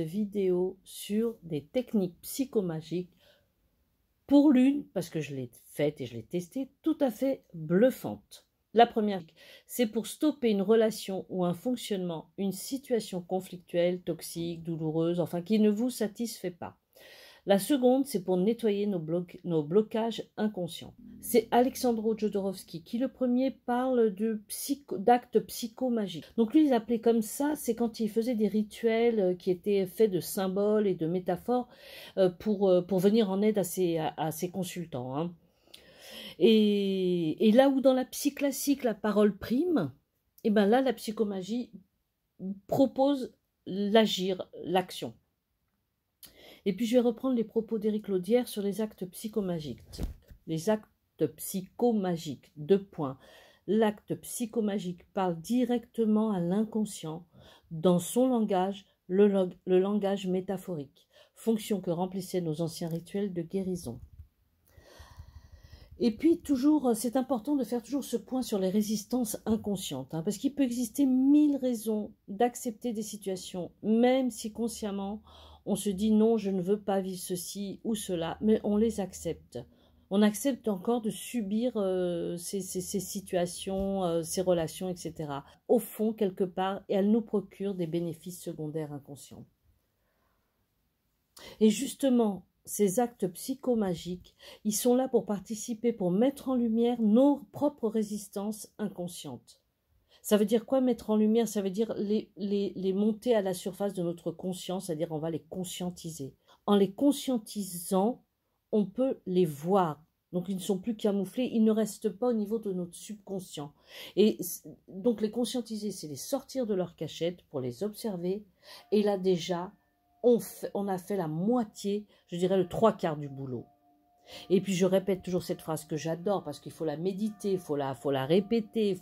vidéo sur des techniques psychomagiques. Pour l'une, parce que je l'ai faite et je l'ai testée, tout à fait bluffante. La première, c'est pour stopper une relation ou un fonctionnement, une situation conflictuelle, toxique, douloureuse, enfin qui ne vous satisfait pas. La seconde, c'est pour nettoyer nos blocages inconscients. C'est Alexandro Jodorowsky qui, le premier, parle d'actes psychomagiques. Donc lui, il appelait comme ça, c'est quand il faisait des rituels qui étaient faits de symboles et de métaphores pour venir en aide à ses consultants. Hein. Et là où dans la psy classique, la parole prime, et ben là, la psychomagie propose l'agir, l'action. Et puis, je vais reprendre les propos d'Éric Laudière sur les actes psychomagiques. Les actes psychomagiques, 2 points. L'acte psychomagique parle directement à l'inconscient, dans son langage, le langage métaphorique, fonction que remplissaient nos anciens rituels de guérison. Et puis, toujours, c'est important de faire toujours ce point sur les résistances inconscientes, hein, parce qu'il peut exister 1000 raisons d'accepter des situations, même si consciemment, on se dit non, je ne veux pas vivre ceci ou cela, mais on les accepte. On accepte encore de subir ces situations, ces relations, etc. Au fond, quelque part, et elles nous procurent des bénéfices secondaires inconscients. Et justement, ces actes psychomagiques, ils sont là pour participer, pour mettre en lumière nos propres résistances inconscientes. Ça veut dire quoi mettre en lumière? Ça veut dire les monter à la surface de notre conscience, c'est-à-dire on va les conscientiser. En les conscientisant, on peut les voir. Donc ils ne sont plus camouflés, ils ne restent pas au niveau de notre subconscient. Et donc les conscientiser, c'est les sortir de leur cachette pour les observer. Et là déjà, on a fait la moitié, je dirais le 3/4 du boulot. Et puis je répète toujours cette phrase que j'adore parce qu'il faut la méditer, il faut la répéter,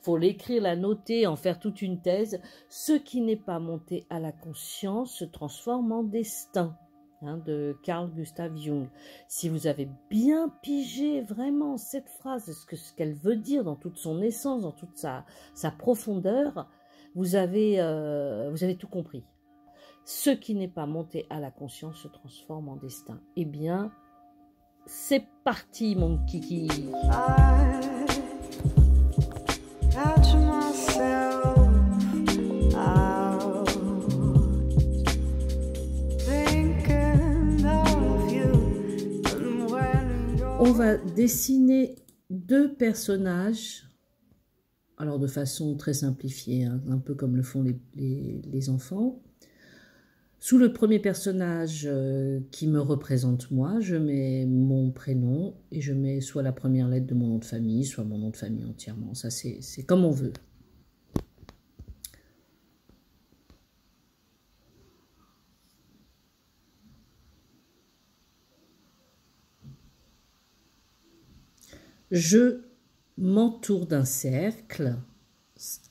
faut l'écrire, la noter, en faire toute une thèse. Ce qui n'est pas monté à la conscience se transforme en destin, hein, de Carl Gustav Jung. Si vous avez bien pigé vraiment cette phrase, ce qu'elle veut dire dans toute son essence, dans toute sa profondeur, vous avez tout compris. Ce qui n'est pas monté à la conscience se transforme en destin. Eh bien, c'est parti, mon kiki. On va dessiner 2 personnages, alors de façon très simplifiée, hein, un peu comme le font les enfants. Sous le premier personnage qui me représente moi, je mets mon prénom et je mets soit la première lettre de mon nom de famille, soit mon nom de famille entièrement. Ça, c'est comme on veut. Je m'entoure d'un cercle.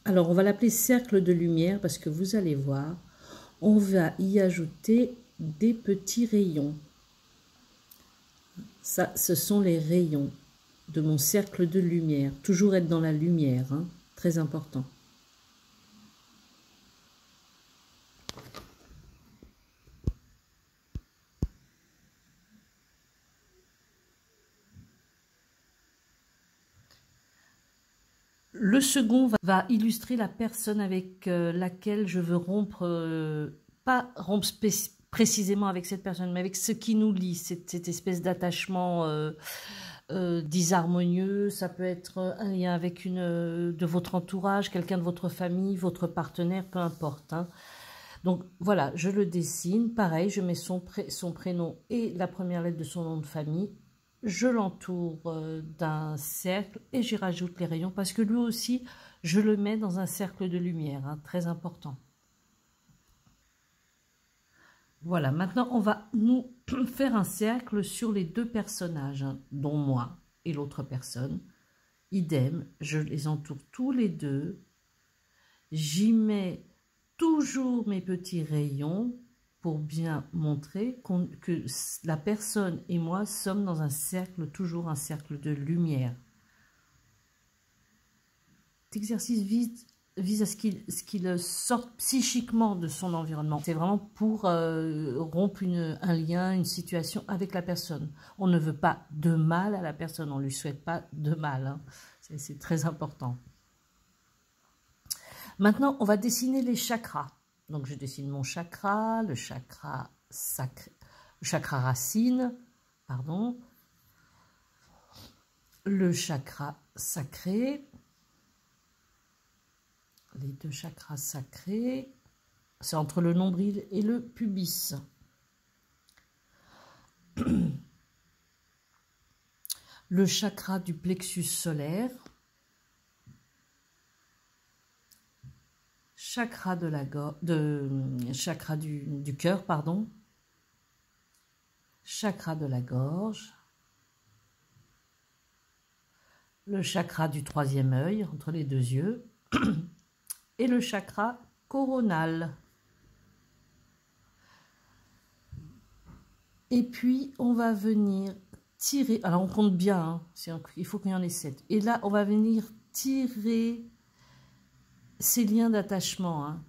Alors, on va l'appeler cercle de lumière parce que vous allez voir, on va y ajouter des petits rayons. Ça, ce sont les rayons de mon cercle de lumière. Toujours être dans la lumière, hein, très important. Le second va illustrer la personne avec laquelle je veux rompre, pas rompre précisément avec cette personne, mais avec ce qui nous lie, cette espèce d'attachement disharmonieux. Ça peut être un lien avec de votre entourage, quelqu'un de votre famille, votre partenaire, peu importe. Hein. Donc voilà, je le dessine, pareil, je mets son prénom et la première lettre de son nom de famille. Je l'entoure d'un cercle et j'y rajoute les rayons parce que lui aussi, je le mets dans un cercle de lumière, hein, très important. Voilà, maintenant on va nous faire un cercle sur les 2 personnages, hein, dont moi et l'autre personne. Idem, je les entoure tous les 2. J'y mets toujours mes petits rayons pour bien montrer que la personne et moi sommes dans un cercle, toujours un cercle de lumière. Cet exercice vise vise à ce qu'il sorte psychiquement de son environnement. C'est vraiment pour rompre un lien, une situation avec la personne. On ne veut pas de mal à la personne, on ne lui souhaite pas de mal. Hein. C'est très important. Maintenant, on va dessiner les chakras. Donc, je dessine mon chakra, le chakra sacré, le chakra racine, pardon, le chakra sacré, les deux chakras sacrés, c'est entre le nombril et le pubis. Le chakra du plexus solaire, chakra de la chakra du cœur, pardon, chakra de la gorge, le chakra du troisième œil, entre les deux yeux, et le chakra coronal. Et puis, on va venir tirer, alors on compte bien, hein, il faut qu'il y en ait 7. Et là, on va venir tirer ces liens d'attachement. Hein,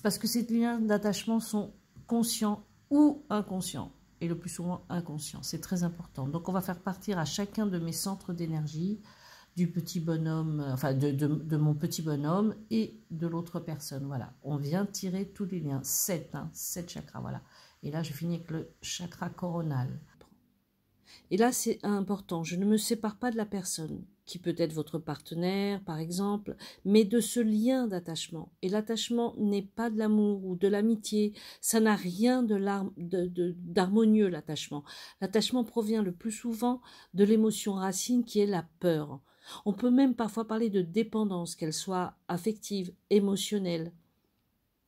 parce que ces liens d'attachement sont conscients ou inconscients. Et le plus souvent inconscients. C'est très important. Donc, on va faire partir à chacun de mes centres d'énergie, du petit bonhomme, enfin de mon petit bonhomme et de l'autre personne. Voilà, on vient tirer tous les liens. 7, hein, 7 chakras, voilà. Et là, je finis avec le chakra coronal. Et là, c'est important, je ne me sépare pas de la personne, qui peut être votre partenaire, par exemple, mais de ce lien d'attachement. Et l'attachement n'est pas de l'amour ou de l'amitié, ça n'a rien d'harmonieux, l'attachement. L'attachement provient le plus souvent de l'émotion racine qui est la peur. On peut même parfois parler de dépendance, qu'elle soit affective, émotionnelle.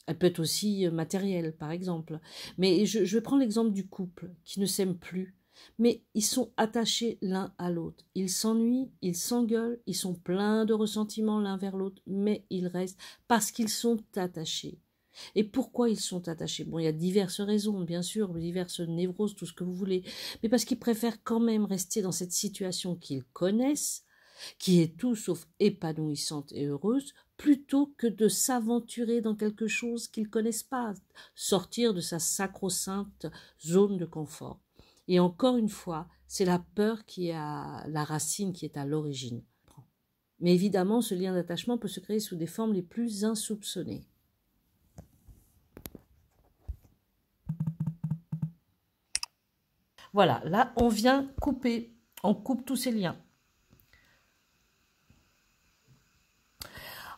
Elle peut être aussi matérielle, par exemple. Mais je vais prendre l'exemple du couple qui ne s'aime plus. Mais ils sont attachés l'un à l'autre. Ils s'ennuient, ils s'engueulent, ils sont pleins de ressentiments l'un vers l'autre, mais ils restent parce qu'ils sont attachés. Et pourquoi ils sont attachés? Bon, il y a diverses raisons, bien sûr, diverses névroses, tout ce que vous voulez, mais parce qu'ils préfèrent quand même rester dans cette situation qu'ils connaissent, qui est tout sauf épanouissante et heureuse, plutôt que de s'aventurer dans quelque chose qu'ils ne connaissent pas, sortir de sa sacro-sainte zone de confort. Et encore une fois, c'est la peur qui a la racine qui est à l'origine. Mais évidemment, ce lien d'attachement peut se créer sous des formes les plus insoupçonnées. Voilà, là, on vient couper. On coupe tous ces liens.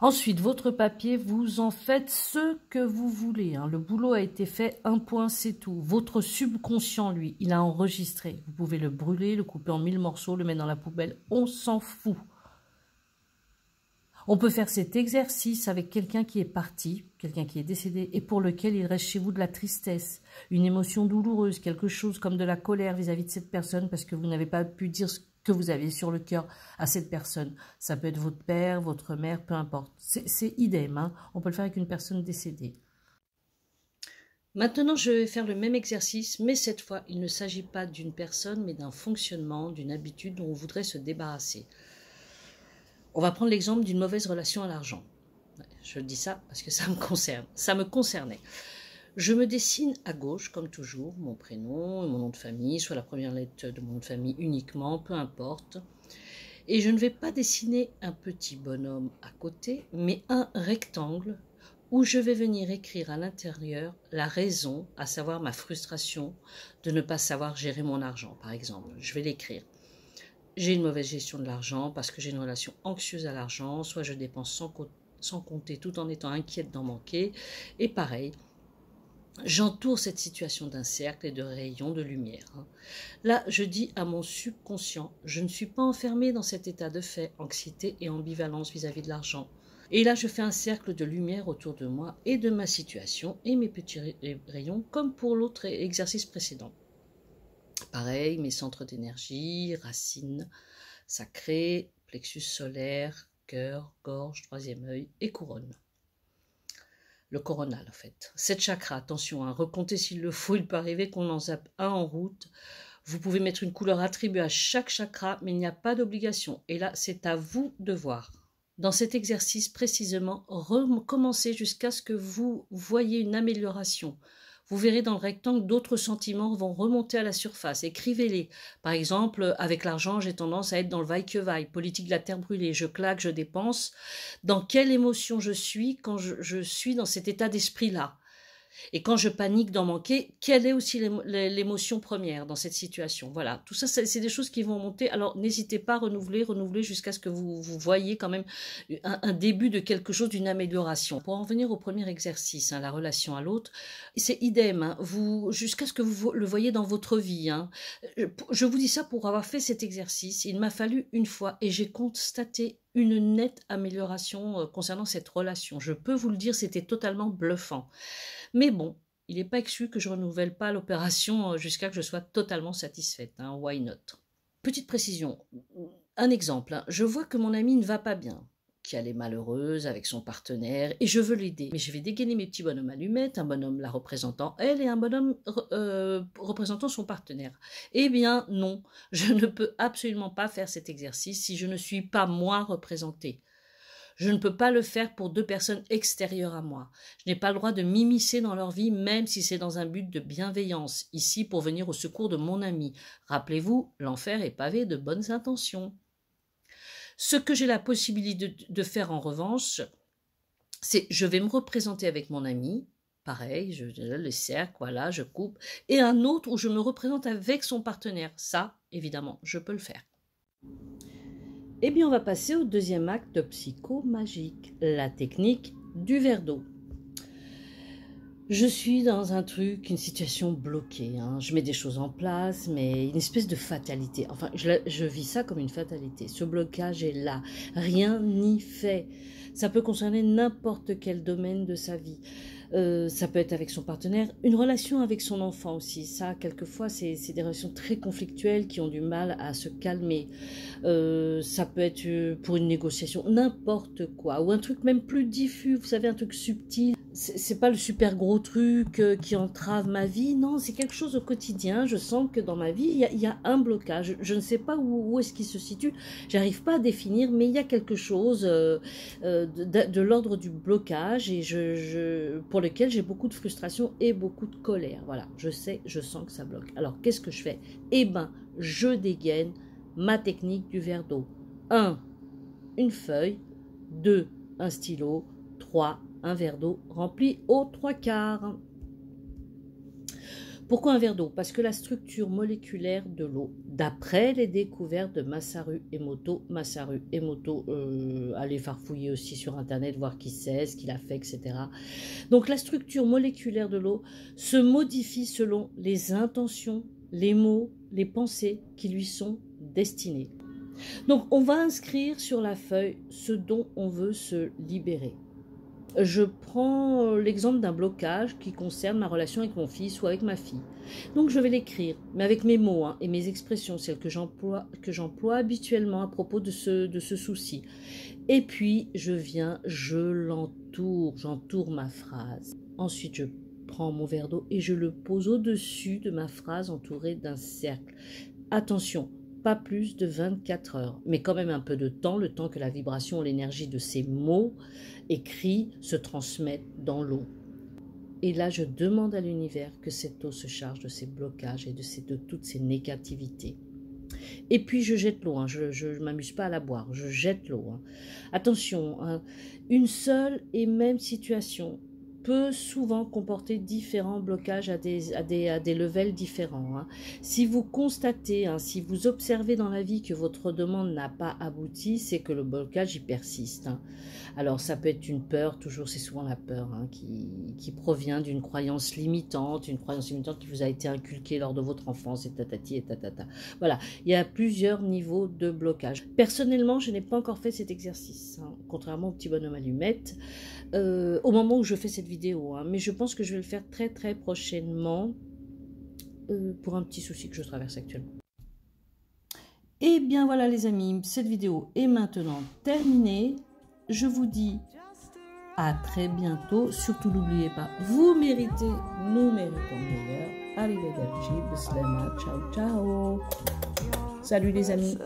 Ensuite, votre papier, vous en faites ce que vous voulez. Hein. Le boulot a été fait, un point, c'est tout. Votre subconscient, lui, il a enregistré. Vous pouvez le brûler, le couper en 1000 morceaux, le mettre dans la poubelle. On s'en fout. On peut faire cet exercice avec quelqu'un qui est parti, quelqu'un qui est décédé, et pour lequel il reste chez vous de la tristesse, une émotion douloureuse, quelque chose comme de la colère vis-à-vis de cette personne parce que vous n'avez pas pu dire ce que vous aviez sur le cœur à cette personne. Ça peut être votre père, votre mère, peu importe. C'est idem, hein. On peut le faire avec une personne décédée. Maintenant, je vais faire le même exercice, mais cette fois, il ne s'agit pas d'une personne, mais d'un fonctionnement, d'une habitude dont on voudrait se débarrasser. On va prendre l'exemple d'une mauvaise relation à l'argent. Je dis ça parce que ça me concerne. Ça me concernait. Je me dessine à gauche, comme toujours, mon prénom et mon nom de famille, soit la première lettre de mon nom de famille uniquement, peu importe. Et je ne vais pas dessiner un petit bonhomme à côté, mais un rectangle où je vais venir écrire à l'intérieur la raison, à savoir ma frustration de ne pas savoir gérer mon argent, par exemple. Je vais l'écrire. J'ai une mauvaise gestion de l'argent parce que j'ai une relation anxieuse à l'argent, soit je dépense sans compter tout en étant inquiète d'en manquer, et pareil, j'entoure cette situation d'un cercle et de rayons de lumière. Là, je dis à mon subconscient, je ne suis pas enfermée dans cet état de fait, anxiété et ambivalence vis-à-vis de l'argent. Et là, je fais un cercle de lumière autour de moi et de ma situation et mes petits rayons, comme pour l'autre exercice précédent. Pareil, mes centres d'énergie, racines, sacré, plexus solaire, cœur, gorge, troisième œil et couronne. Le coronal, en fait. 7 chakras, attention, hein, recomptez s'il le faut, il peut arriver qu'on en zappe un en route. Vous pouvez mettre une couleur attribuée à chaque chakra, mais il n'y a pas d'obligation. Et là, c'est à vous de voir. dans cet exercice précisément, recommencez jusqu'à ce que vous voyez une amélioration. Vous verrez dans le rectangle, d'autres sentiments vont remonter à la surface. Écrivez-les. Par exemple, avec l'argent, j'ai tendance à être dans le vaille-que-vaille, politique de la terre brûlée, je claque, je dépense. Dans quelle émotion je suis quand je suis dans cet état d'esprit-là? Et quand je panique d'en manquer, quelle est aussi l'émotion première dans cette situation? Voilà, tout ça, c'est des choses qui vont monter. Alors, n'hésitez pas à renouveler jusqu'à ce que vous voyez quand même un début de quelque chose, d'une amélioration. Pour en venir au premier exercice, hein, la relation à l'autre, c'est idem, hein, jusqu'à ce que vous le voyez dans votre vie. Hein. Je vous dis ça pour avoir fait cet exercice. Il m'a fallu une fois et j'ai constaté une nette amélioration concernant cette relation. Je peux vous le dire, c'était totalement bluffant. Mais bon, il n'est pas exclu que je ne renouvelle pas l'opération jusqu'à que je sois totalement satisfaite. Hein, why not? Petite précision, un exemple. Hein, je vois que mon amie ne va pas bien, qu'elle est malheureuse avec son partenaire, et je veux l'aider. Mais je vais dégainer mes petits bonhommes allumettes, un bonhomme la représentant elle et un bonhomme représentant son partenaire. Eh bien non, je ne peux absolument pas faire cet exercice si je ne suis pas moi représentée. Je ne peux pas le faire pour deux personnes extérieures à moi. Je n'ai pas le droit de m'immiscer dans leur vie, même si c'est dans un but de bienveillance, ici pour venir au secours de mon ami. Rappelez-vous, l'enfer est pavé de bonnes intentions. Ce que j'ai la possibilité de faire en revanche, c'est je vais me représenter avec mon ami, pareil, le cercle, voilà, je coupe, et un autre où je me représente avec son partenaire. Ça, évidemment, je peux le faire. Eh bien, on va passer au deuxième acte psychomagique, la technique du verre d'eau. Je suis dans un truc, une situation bloquée. Hein. Je mets des choses en place, mais une espèce de fatalité. Enfin, je vis ça comme une fatalité. Ce blocage est là. Rien n'y fait. Ça peut concerner n'importe quel domaine de sa vie. Ça peut être avec son partenaire, une relation avec son enfant aussi. Ça, quelquefois, c'est des relations très conflictuelles qui ont du mal à se calmer. Ça peut être pour une négociation, n'importe quoi. Ou un truc même plus diffus, vous savez, un truc subtil. C'est pas le super gros truc qui entrave ma vie. Non, c'est quelque chose au quotidien. Je sens que dans ma vie, il y a un blocage. Je ne sais pas où est-ce qu'il se situe. J'arrive pas à définir, mais il y a quelque chose de l'ordre du blocage et pour lequel j'ai beaucoup de frustration et beaucoup de colère. Voilà, je sens que ça bloque. Alors, qu'est-ce que je fais? Eh ben, je dégaine ma technique du verre d'eau. 1, une feuille. 2, un stylo. 3, un verre d'eau rempli aux 3/4. Pourquoi un verre d'eau? Parce que la structure moléculaire de l'eau, d'après les découvertes de Masaru Emoto, allez farfouiller aussi sur internet, voir qui c'est, ce qu'il a fait, etc. Donc la structure moléculaire de l'eau se modifie selon les intentions, les mots, les pensées qui lui sont destinées. Donc on va inscrire sur la feuille ce dont on veut se libérer. Je prends l'exemple d'un blocage qui concerne ma relation avec mon fils ou avec ma fille. Donc je vais l'écrire, mais avec mes mots et mes expressions, celles que j'emploie habituellement à propos de ce souci. Et puis je l'entoure, j'entoure ma phrase. Ensuite je prends mon verre d'eau et je le pose au-dessus de ma phrase entourée d'un cercle. Attention, pas plus de 24 heures, mais quand même un peu de temps, le temps que la vibration, l'énergie de ces mots écrits se transmettent dans l'eau. Et là, je demande à l'univers que cette eau se charge de ces blocages et de toutes ces négativités. Et puis, je jette l'eau, je ne m'amuse pas à la boire, je jette l'eau. Attention, une seule et même situation peut souvent comporter différents blocages à des levels différents. Si vous constatez, si vous observez dans la vie que votre demande n'a pas abouti, c'est que le blocage y persiste. Alors ça peut être une peur, toujours c'est souvent la peur qui provient d'une croyance limitante, qui vous a été inculquée lors de votre enfance, et tatati et tatata. Voilà, il y a plusieurs niveaux de blocage. Personnellement, je n'ai pas encore fait cet exercice, contrairement au petit bonhomme allumette, au moment où je fais cette vidéo, mais je pense que je vais le faire très très prochainement pour un petit souci que je traverse actuellement. Et bien voilà les amis, cette vidéo est maintenant terminée. Je vous dis à très bientôt. Surtout n'oubliez pas, vous méritez, nous méritons meilleur. Arrivederci, bislema, ciao ciao. Salut les amis.